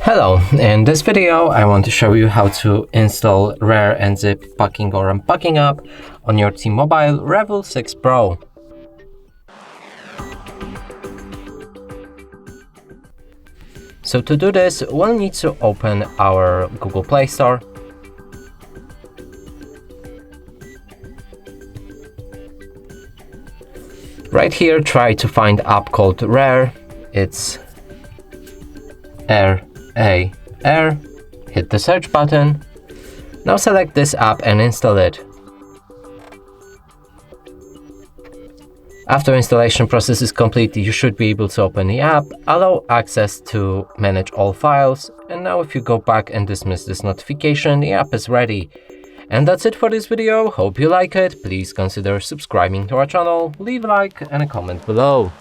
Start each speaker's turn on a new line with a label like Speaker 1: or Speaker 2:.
Speaker 1: Hello, in this video I want to show you how to install Rare and Zip Packing or Unpacking app on your T-MOBILE Revvl 6 Pro. So to do this, we'll need to open our Google Play Store. Right here, try to find app called Rare. It's R-A-R. Hit the search button. Now select this app and install it. After installation process is complete, you should be able to open the app, allow access to manage all files, and now if you go back and dismiss this notification, the app is ready. And that's it for this video. Hope you like it. Please consider subscribing to our channel, leave a like and a comment below.